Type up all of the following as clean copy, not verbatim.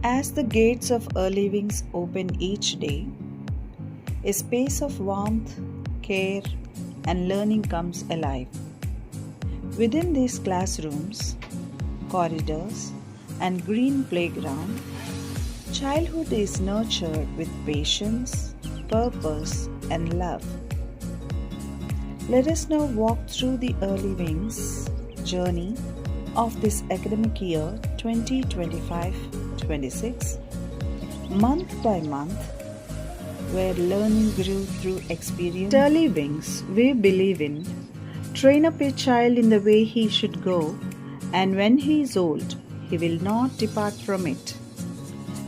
As the gates of early wings open each day, a space of warmth, care, and learning comes alive. Within these classrooms, corridors, and green playground, childhood is nurtured with patience, purpose, and love. Let us now walk through the early wings journey of this academic year 2025-26, month by month, where learning grew through experience. At early wings, we believe in train up a child in the way he should go, and when he is old, he will not depart from it.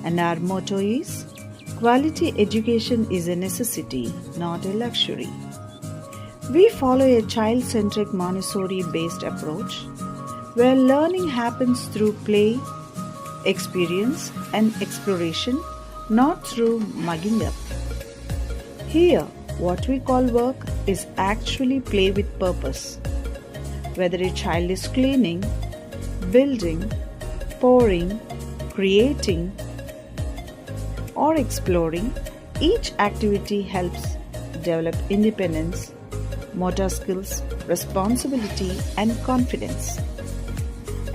And our motto is quality education is a necessity, not a luxury. We follow a child-centric Montessori-based approach where learning happens through play, experience, and exploration, not through mugging up. Here, what we call work is actually play with purpose. Whether a child is cleaning, building, pouring, creating, or exploring, each activity helps develop independence, motor skills, responsibility, and confidence.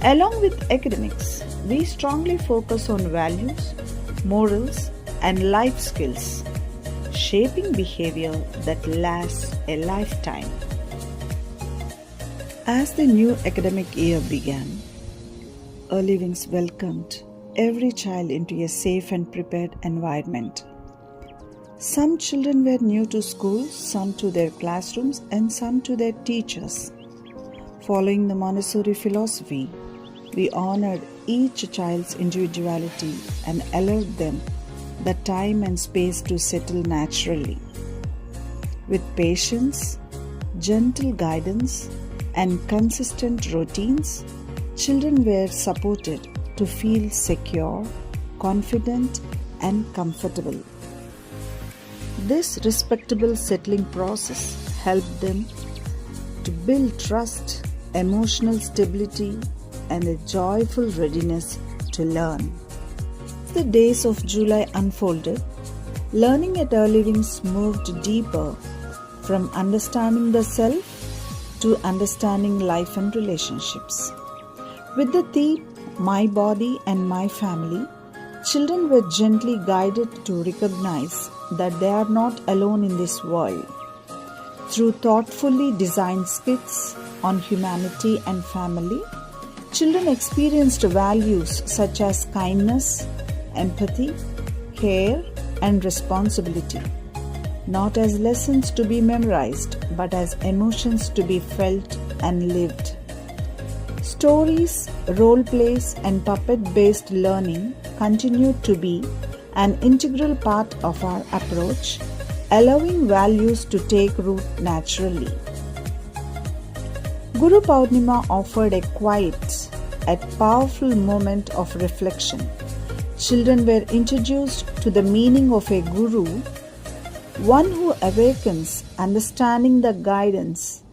Along with academics, we strongly focus on values, morals, and life skills, shaping behavior that lasts a lifetime. As the new academic year began, Early Wings welcomed every child into a safe and prepared environment. Some children were new to school, some to their classrooms, and some to their teachers. Following the Montessori philosophy, we honored each child's individuality and allowed them the time and space to settle naturally. With patience, gentle guidance, and consistent routines, children were supported to feel secure, confident, and comfortable. This respectable settling process helped them to build trust, emotional stability, and a joyful readiness to learn. As the days of July unfolded, learning at Early Wings moved deeper from understanding the self to understanding life and relationships. With the theme, My Body and My Family, children were gently guided to recognize that they are not alone in this world. Through thoughtfully designed skits on humanity and family, children experienced values such as kindness, empathy, care, and responsibility, not as lessons to be memorized, but as emotions to be felt and lived. Stories, role plays, and puppet-based learning continued to be an integral part of our approach, allowing values to take root naturally. Guru Purnima offered a quiet yet powerful moment of reflection. Children were introduced to the meaning of a guru, one who awakens understanding the guidance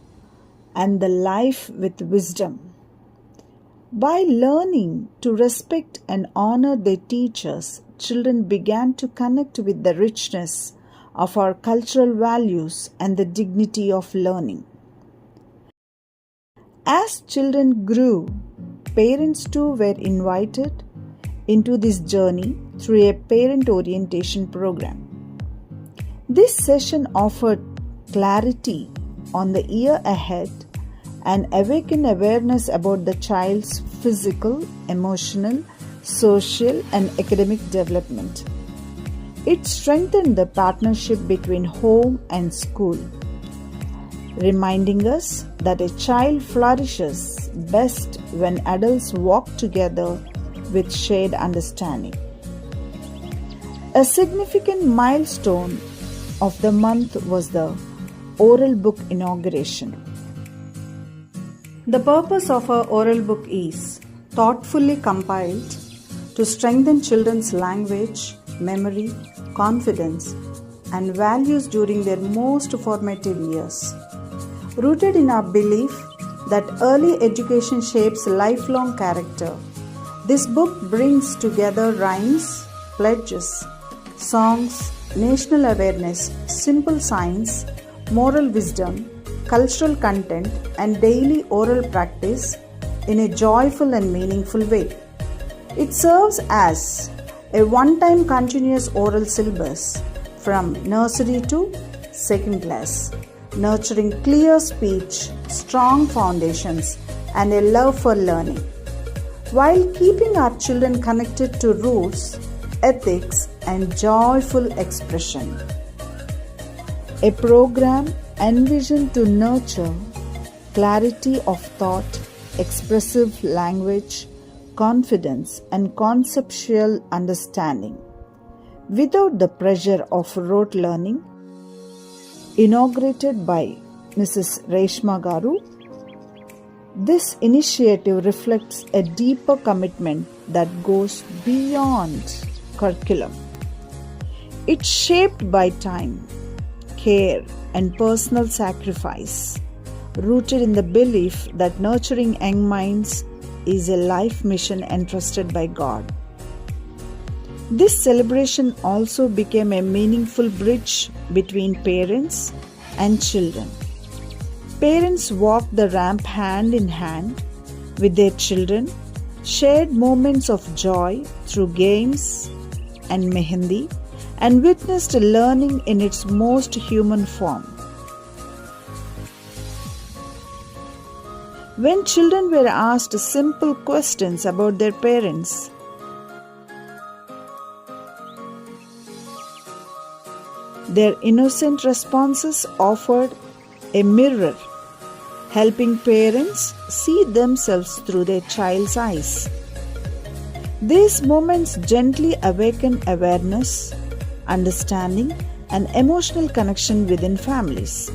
and the life with wisdom. By learning to respect and honor their teachers, children began to connect with the richness of our cultural values and the dignity of learning. As children grew, parents too were invited into this journey through a parent orientation program. This session offered clarity on the year ahead and awakened awareness about the child's physical, emotional, social, and academic development. It strengthened the partnership between home and school, reminding us that a child flourishes best when adults walk together with shared understanding. A significant milestone of the month was the oral book inauguration. The purpose of our oral book is thoughtfully compiled to strengthen children's language, memory, confidence, and values during their most formative years. Rooted in our belief that early education shapes lifelong character, This book brings together rhymes, pledges, songs, national awareness, simple science, moral wisdom, cultural content, and daily oral practice in a joyful and meaningful way. It serves as a one-time continuous oral syllabus from nursery to second class, nurturing clear speech, strong foundations, and a love for learning, while keeping our children connected to roots, ethics, and joyful expression. A program envisioned to nurture clarity of thought, expressive language, confidence, and conceptual understanding, without the pressure of rote learning. Inaugurated by Mrs. Reshma Garu, this initiative reflects a deeper commitment that goes beyond curriculum. It's shaped by time, care, and personal sacrifice, rooted in the belief that nurturing young minds is a life mission entrusted by God. This celebration also became a meaningful bridge between parents and children. Parents walked the ramp hand in hand with their children, shared moments of joy through games and mehendi, and witnessed learning in its most human form. When children were asked simple questions about their parents, their innocent responses offered a mirror, helping parents see themselves through their child's eyes. These moments gently awaken awareness, understanding, and emotional connection within families.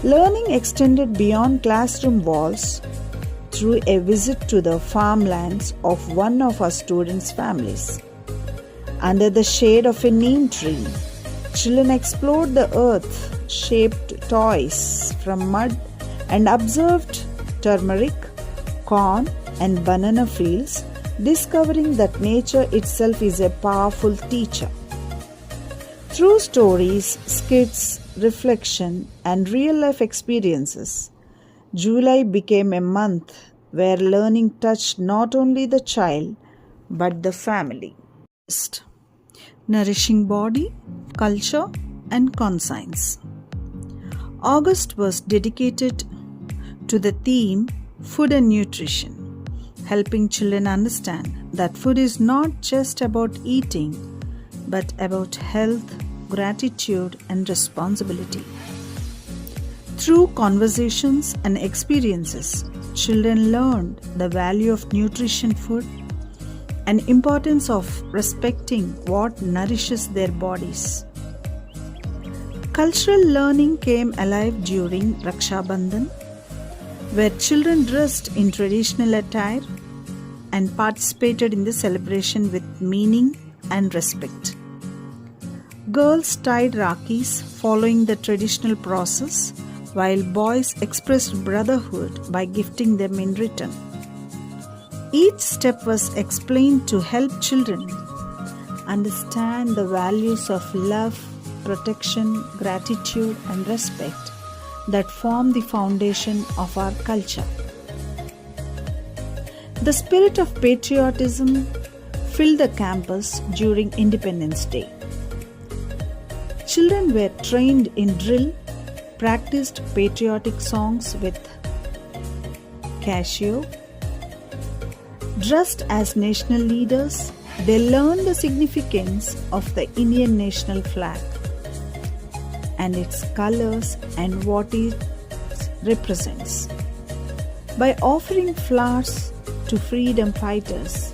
Learning extended beyond classroom walls through a visit to the farmlands of one of our students' families. Under the shade of a neem tree, children explored the earth-shaped toys from mud and observed turmeric, corn, and banana fields, discovering that nature itself is a powerful teacher. Through stories, skits, reflection, and real-life experiences, July became a month where learning touched not only the child but the family. Nourishing body, culture, and conscience. August was dedicated to the theme Food and Nutrition, helping children understand that food is not just about eating, but about health, gratitude, and responsibility. Through conversations and experiences, children learned the value of nutrition food and importance of respecting what nourishes their bodies. Cultural learning came alive during Raksha Bandhan, where children dressed in traditional attire and participated in the celebration with meaning and respect. Girls tied Rakhis following the traditional process, while boys expressed brotherhood by gifting them in return. Each step was explained to help children understand the values of love, protection, gratitude, and respect that form the foundation of our culture. The spirit of patriotism filled the campus during Independence Day. Children were trained in drill, practiced patriotic songs with Casio. Dressed as national leaders, they learned the significance of the Indian national flag and its colors and what it represents. By offering flowers to freedom fighters,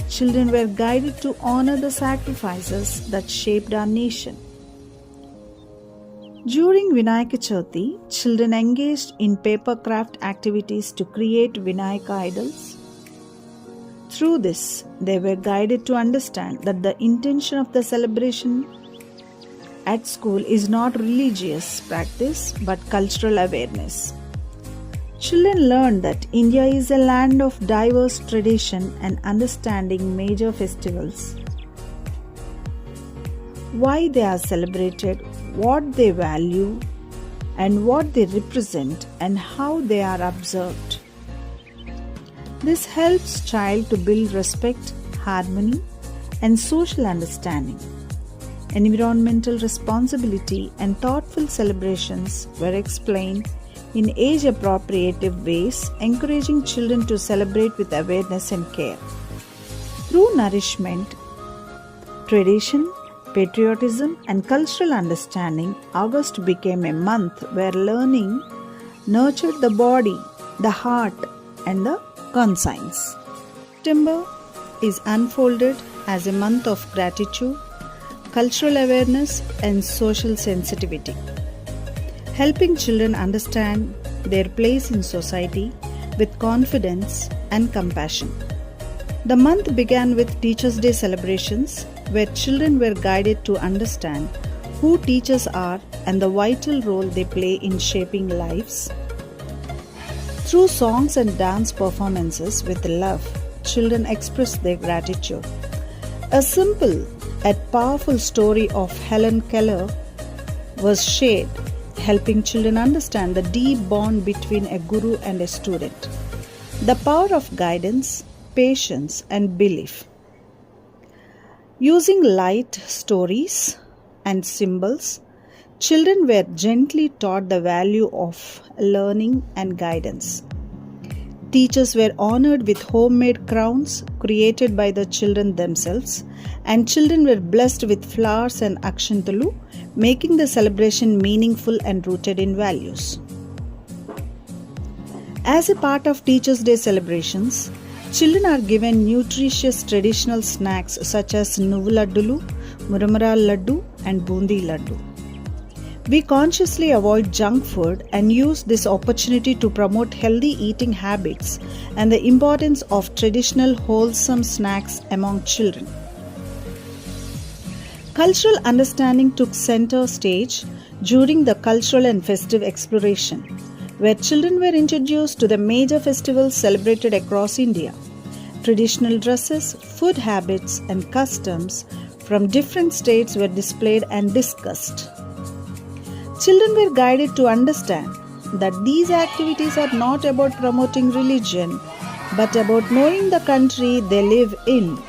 children were guided to honor the sacrifices that shaped our nation. During Vinayaka Chavithi, children engaged in paper craft activities to create Vinayaka idols. Through this, they were guided to understand that the intention of the celebration at school is not religious practice but cultural awareness. Children learn that India is a land of diverse tradition and understanding major festivals, why they are celebrated, what they value, and what they represent, and how they are observed. This helps child to build respect, harmony, and social understanding. Environmental responsibility and thoughtful celebrations were explained in age-appropriate ways, encouraging children to celebrate with awareness and care. Through nourishment, tradition, patriotism, and cultural understanding, August became a month where learning nurtured the body, the heart, and the conscience. September is unfolded as a month of gratitude, cultural awareness, and social sensitivity, helping children understand their place in society with confidence and compassion. The month began with Teachers' Day celebrations, where children were guided to understand who teachers are and the vital role they play in shaping lives. Through songs and dance performances with love, children expressed their gratitude. A simple yet powerful story of Helen Keller was shared, helping children understand the deep bond between a guru and a student, the power of guidance, patience, and belief. Using light stories and symbols, children were gently taught the value of learning and guidance. Teachers were honored with homemade crowns created by the children themselves, and children were blessed with flowers and akshantalu, making the celebration meaningful and rooted in values. As a part of Teachers' Day celebrations, children are given nutritious traditional snacks such as Nuvu Laddulu, Muramara Laddu, and Bundi Laddu. We consciously avoid junk food and use this opportunity to promote healthy eating habits and the importance of traditional wholesome snacks among children. Cultural understanding took center stage during the cultural and festive exploration, where children were introduced to the major festivals celebrated across India. Traditional dresses, food habits, and customs from different states were displayed and discussed. Children were guided to understand that these activities are not about promoting religion, but about knowing the country they live in.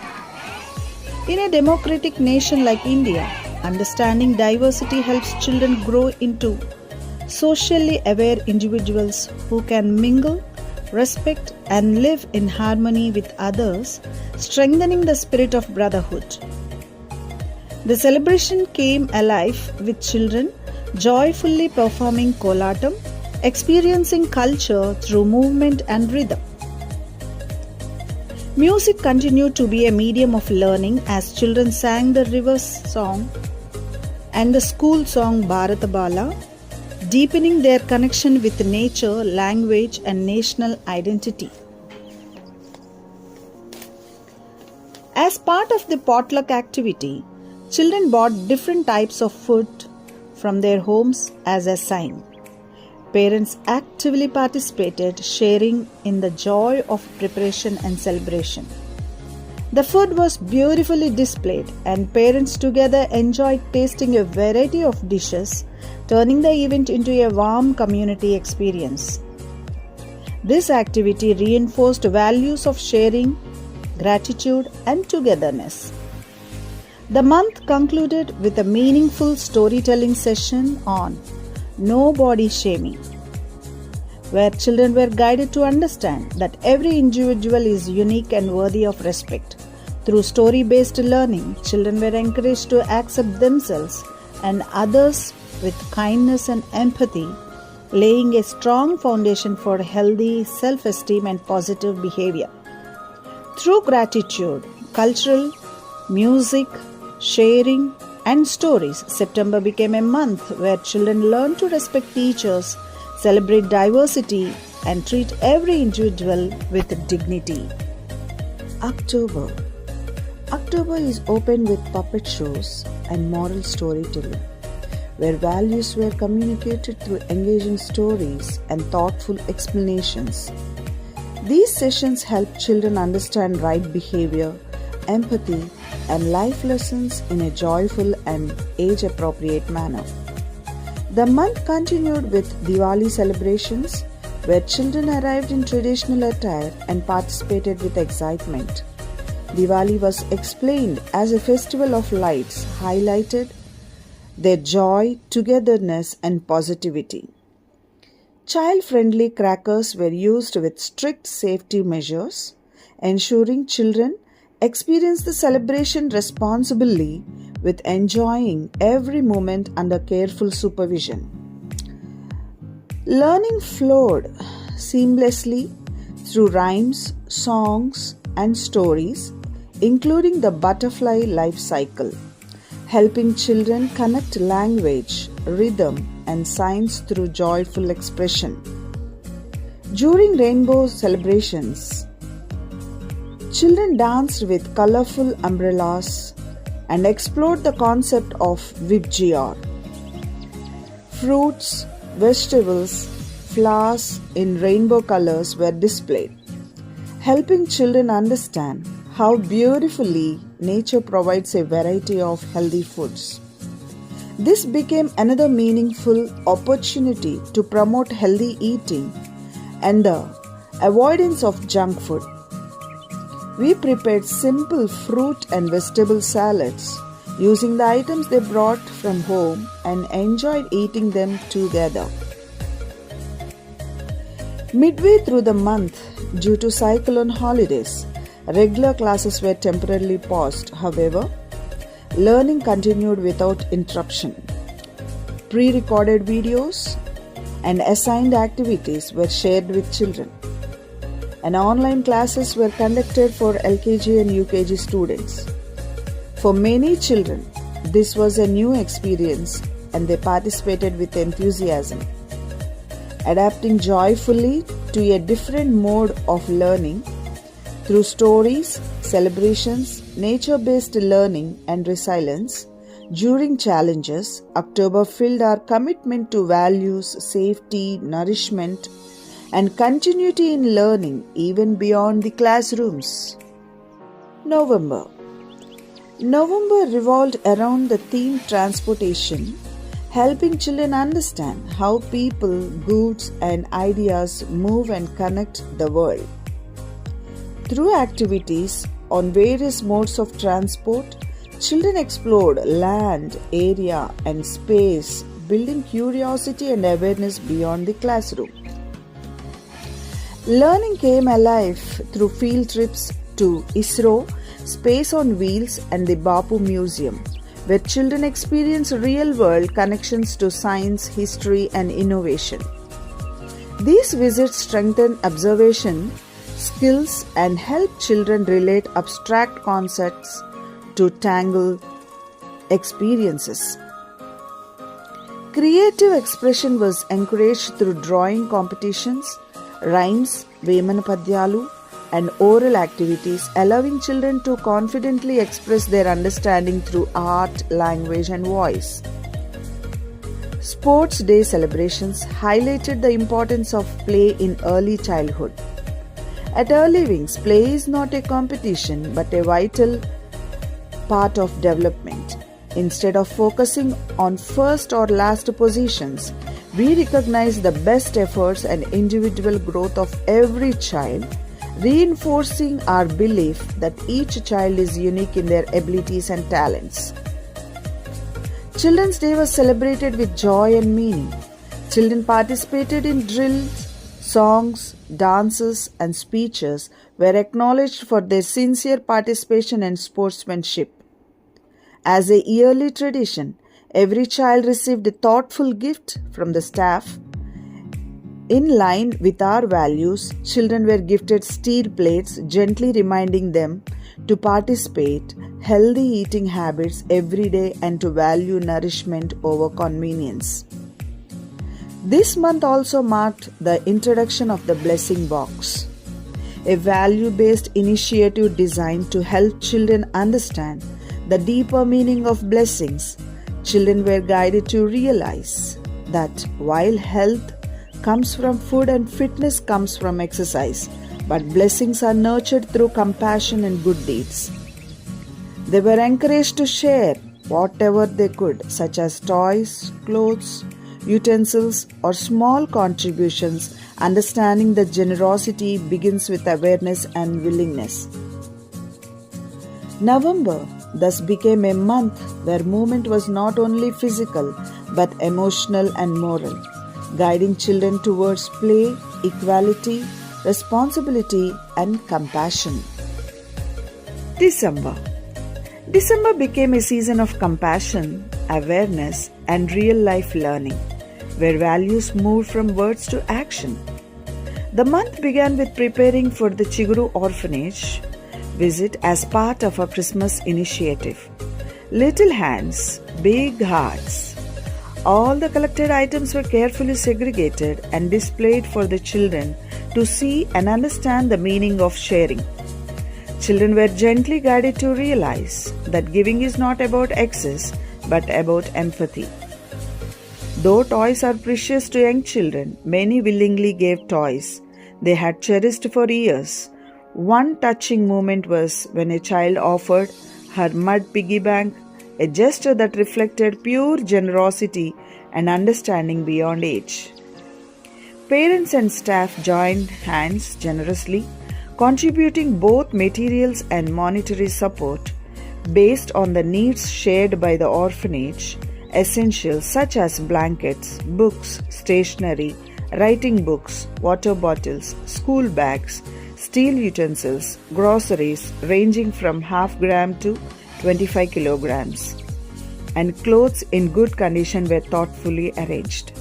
In a democratic nation like India, understanding diversity helps children grow into socially aware individuals who can mingle, respect, and live in harmony with others, strengthening the spirit of brotherhood. The celebration came alive with children joyfully performing kolatam, experiencing culture through movement and rhythm. Music continued to be a medium of learning as children sang the river song and the school song Bharatabala, deepening their connection with nature, language, and national identity. As part of the potluck activity, children bought different types of food from their homes as a sign. Parents actively participated, sharing in the joy of preparation and celebration. The food was beautifully displayed, and parents together enjoyed tasting a variety of dishes, turning the event into a warm community experience. This activity reinforced values of sharing, gratitude, and togetherness. The month concluded with a meaningful storytelling session on no body shaming, where children were guided to understand that every individual is unique and worthy of respect. Through story-based learning, children were encouraged to accept themselves and others with kindness and empathy, laying a strong foundation for healthy self-esteem and positive behavior. Through gratitude, cultural, music, sharing, and stories, September became a month where children learned to respect teachers, celebrate diversity, and treat every individual with dignity. October is opened with puppet shows and moral storytelling, where values were communicated through engaging stories and thoughtful explanations. These sessions help children understand right behavior, empathy, and life lessons in a joyful and age-appropriate manner. The month continued with Diwali celebrations, where children arrived in traditional attire and participated with excitement. Diwali was explained as a festival of lights, highlighted their joy, togetherness, and positivity. Child-friendly crackers were used with strict safety measures, ensuring children experience the celebration responsibly with enjoying every moment under careful supervision. Learning flowed seamlessly through rhymes, songs, and stories, including the butterfly life cycle, helping children connect language, rhythm, and science through joyful expression. During rainbow celebrations, children danced with colorful umbrellas and explored the concept of Vijayawada. Fruits, vegetables, flowers in rainbow colors were displayed, helping children understand how beautifully nature provides a variety of healthy foods. This became another meaningful opportunity to promote healthy eating and the avoidance of junk food. We prepared simple fruit and vegetable salads using the items they brought from home and enjoyed eating them together. Midway through the month, due to cyclone holidays, regular classes were temporarily paused. However, learning continued without interruption. Pre-recorded videos and assigned activities were shared with children, and online classes were conducted for LKG and UKG students. For many children, this was a new experience and they participated with enthusiasm, adapting joyfully to a different mode of learning through stories, celebrations, nature-based learning, and resilience. During challenges, October filled our commitment to values, safety, nourishment, and continuity in learning even beyond the classrooms. November revolved around the theme transportation, helping children understand how people, goods, and ideas move and connect the world. Through activities on various modes of transport, children explored land, area, and space, building curiosity and awareness beyond the classroom. Learning came alive through field trips to ISRO, Space on Wheels, and the Bapu Museum, where children experience real-world connections to science, history, and innovation. These visits strengthen observation skills and help children relate abstract concepts to tangled experiences. Creative expression was encouraged through drawing competitions, rhymes, Vemana Padyalu, and oral activities, allowing children to confidently express their understanding through art, language, and voice. Sports Day celebrations highlighted the importance of play in early childhood. At Early Wings, play is not a competition but a vital part of development. Instead of focusing on first or last positions, we recognize the best efforts and individual growth of every child, reinforcing our belief that each child is unique in their abilities and talents. Children's Day was celebrated with joy and meaning. Children participated in drills, songs, dances, and speeches were acknowledged for their sincere participation and sportsmanship. As a yearly tradition, every child received a thoughtful gift from the staff. In line with our values, children were gifted steel plates, gently reminding them to participate healthy eating habits every day and to value nourishment over convenience. This month also marked the introduction of the Blessing Box, a value-based initiative designed to help children understand the deeper meaning of blessings. Children were guided to realize that while health comes from food and fitness comes from exercise, but blessings are nurtured through compassion and good deeds. They were encouraged to share whatever they could, such as toys, clothes, utensils, or small contributions, understanding that generosity begins with awareness and willingness. November thus became a month where movement was not only physical but emotional and moral, guiding children towards play, equality, responsibility, and compassion. December became a season of compassion, awareness, and real-life learning, where values moved from words to action. The month began with preparing for the Chiguru orphanage visit as part of a Christmas initiative. Little hands, big hearts. All the collected items were carefully segregated and displayed for the children to see and understand the meaning of sharing. Children were gently guided to realize that giving is not about excess but about empathy. Though toys are precious to young children, many willingly gave toys they had cherished for years. One touching moment was when a child offered her mud piggy bank, a gesture that reflected pure generosity and understanding beyond age. Parents and staff joined hands generously, contributing both materials and monetary support based on the needs shared by the orphanage. Essentials such as blankets, books, stationery, writing books, water bottles, school bags, steel utensils, groceries ranging from half gram to 25 kilograms, and clothes in good condition were thoughtfully arranged.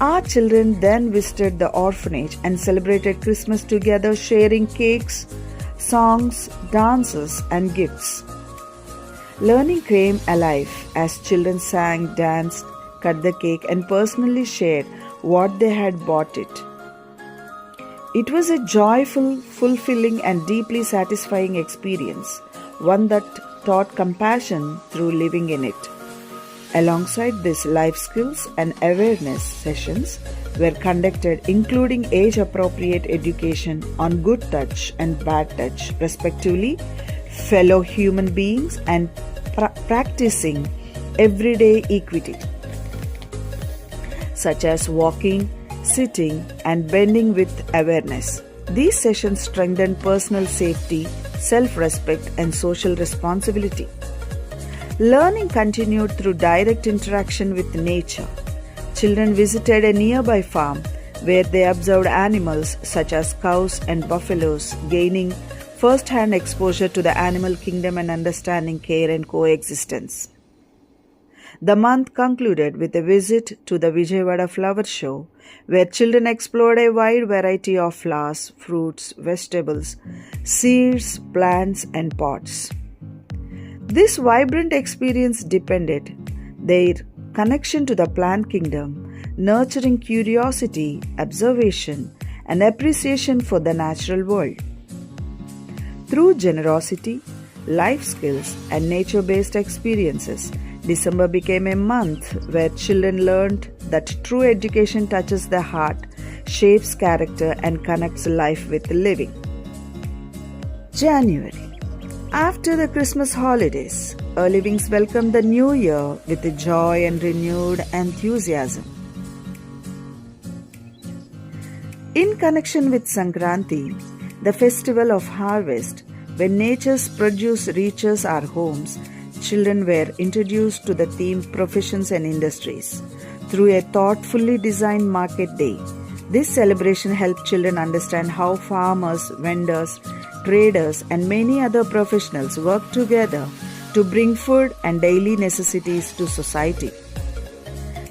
Our children then visited the orphanage and celebrated Christmas together, sharing cakes, songs, dances, and gifts. Learning came alive as children sang, danced, cut the cake, and personally shared what they had bought it. It was a joyful, fulfilling, and deeply satisfying experience, one that taught compassion through living in it. Alongside this, life skills and awareness sessions were conducted, including age-appropriate education on good touch and bad touch, respectively, fellow human beings, and practicing everyday equity, such as walking, sitting, and bending with awareness. These sessions strengthened personal safety, self-respect, and social responsibility. Learning continued through direct interaction with nature. Children visited a nearby farm where they observed animals such as cows and buffaloes, gaining first-hand exposure to the animal kingdom and understanding care and coexistence. The month concluded with a visit to the Vijayawada flower show, where children explored a wide variety of flowers, fruits, vegetables, seeds, plants, and pots. This vibrant experience deepened their connection to the plant kingdom, nurturing curiosity, observation, and appreciation for the natural world. Through generosity, life skills, and nature-based experiences, December became a month where children learned that true education touches the heart, shapes character, and connects life with living. January. After the Christmas holidays, Early Wings welcomed the new year with joy and renewed enthusiasm. In connection with Sankranti, the festival of harvest, when nature's produce reaches our homes, children were introduced to the theme Professions and Industries through a thoughtfully designed market day. This celebration helped children understand how farmers, vendors, traders, and many other professionals work together to bring food and daily necessities to society.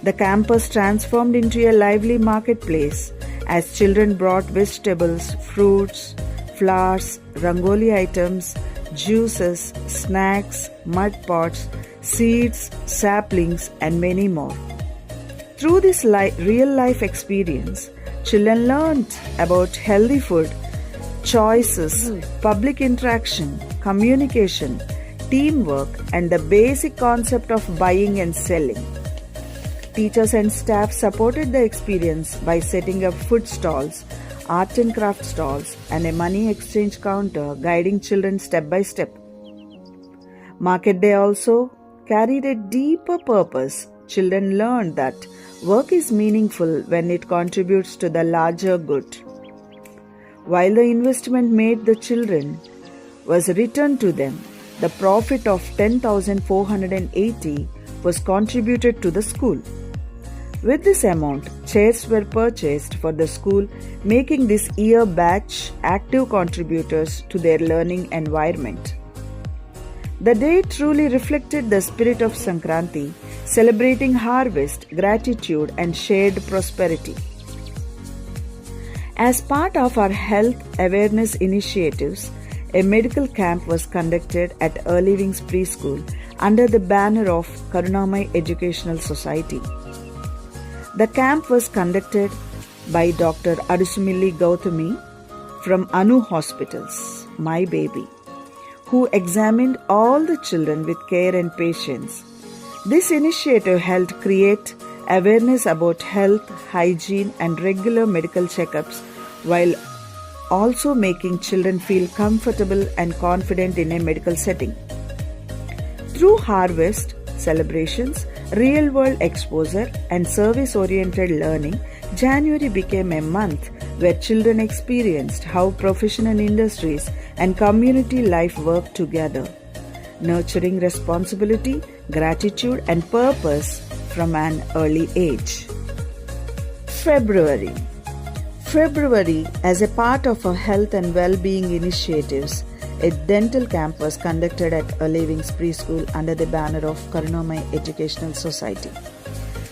The campus transformed into a lively marketplace as children brought vegetables, fruits, flowers, rangoli items, juices, snacks, mud pots, seeds, saplings, and many more. Through this real-life experience, children learned about healthy food, choices, public interaction, communication, teamwork, and the basic concept of buying and selling. Teachers and staff supported the experience by setting up food stalls, art and craft stalls, and a money exchange counter, guiding children step by step. Market Day also carried a deeper purpose. Children learned that work is meaningful when it contributes to the larger good. While the investment made the children was returned to them, the profit of 10,480 was contributed to the school. With this amount, chairs were purchased for the school, making this year batch active contributors to their learning environment. The day truly reflected the spirit of Sankranti, celebrating harvest, gratitude, and shared prosperity. As part of our health awareness initiatives, a medical camp was conducted at Early Wings Preschool under the banner of Karunamai Educational Society. The camp was conducted by Dr. Adusumilli Gautami from Anu Hospitals, My Baby, who examined all the children with care and patience. This initiative helped create awareness about health, hygiene, and regular medical checkups while also making children feel comfortable and confident in a medical setting. Through harvest, celebrations, real-world exposure, and service-oriented learning, January became a month where children experienced how professional industries and community life work together, nurturing responsibility, gratitude, and purpose from an early age. February, as a part of our health and well-being initiatives, a dental camp was conducted at Early Wings Preschool under the banner of Karunamai Educational Society.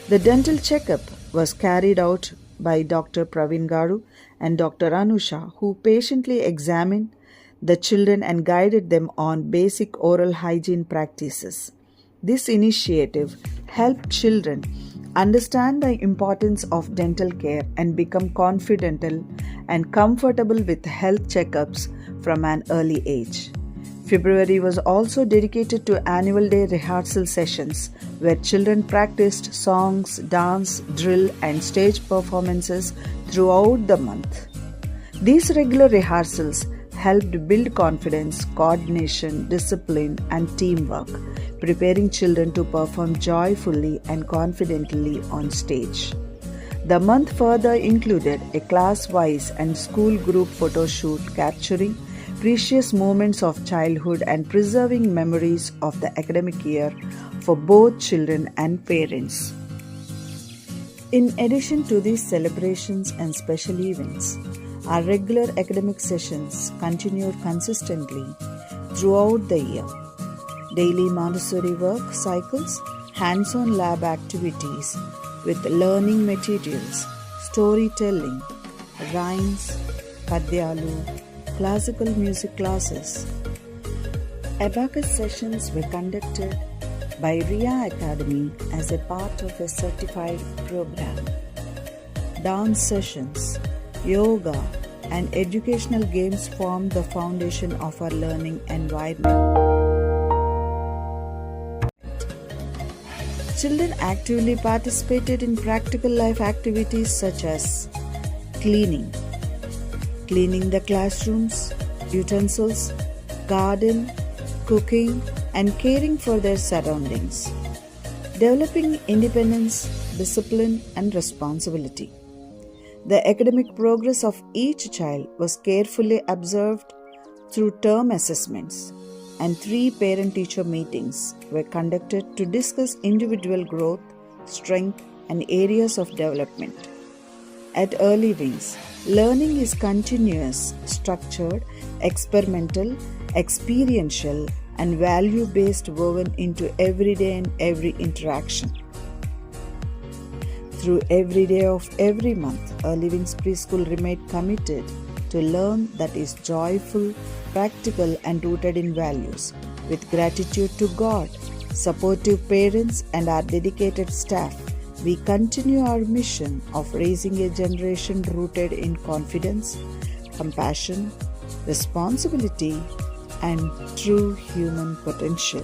The dental checkup was carried out by Dr. Praveen Garu and Dr. Anusha, who patiently examined the children and guided them on basic oral hygiene practices. This initiative helped children understand the importance of dental care and become confident and comfortable with health checkups from an early age. February was also dedicated to annual day rehearsal sessions where children practiced songs, dance, drill, and stage performances throughout the month. These regular rehearsals helped build confidence, coordination, discipline, and teamwork, preparing children to perform joyfully and confidently on stage. The month further included a class-wise and school group photo shoot capturing precious moments of childhood and preserving memories of the academic year for both children and parents. In addition to these celebrations and special events, our regular academic sessions continued consistently throughout the year. Daily Montessori work cycles, hands-on lab activities with learning materials, storytelling, rhymes, padyalu, classical music classes. Abacus sessions were conducted by Ria Academy as a part of a certified program. Dance sessions, yoga, and educational games formed the foundation of our learning environment. Children actively participated in practical life activities such as cleaning the classrooms, utensils, garden, cooking, and caring for their surroundings, developing independence, discipline, and responsibility. The academic progress of each child was carefully observed through term assessments, and 3 parent-teacher meetings were conducted to discuss individual growth, strength, and areas of development. At Early Wings, learning is continuous, structured, experimental, experiential, and value-based, woven into every day and every interaction. Through every day of every month, Early Wings Preschool remained committed to learn that is joyful, practical, and rooted in values. With gratitude to God, supportive parents, and our dedicated staff, we continue our mission of raising a generation rooted in confidence, compassion, responsibility, and true human potential.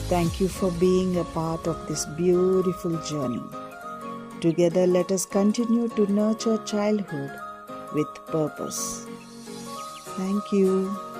Thank you for being a part of this beautiful journey. Together, let us continue to nurture childhood with purpose. Thank you.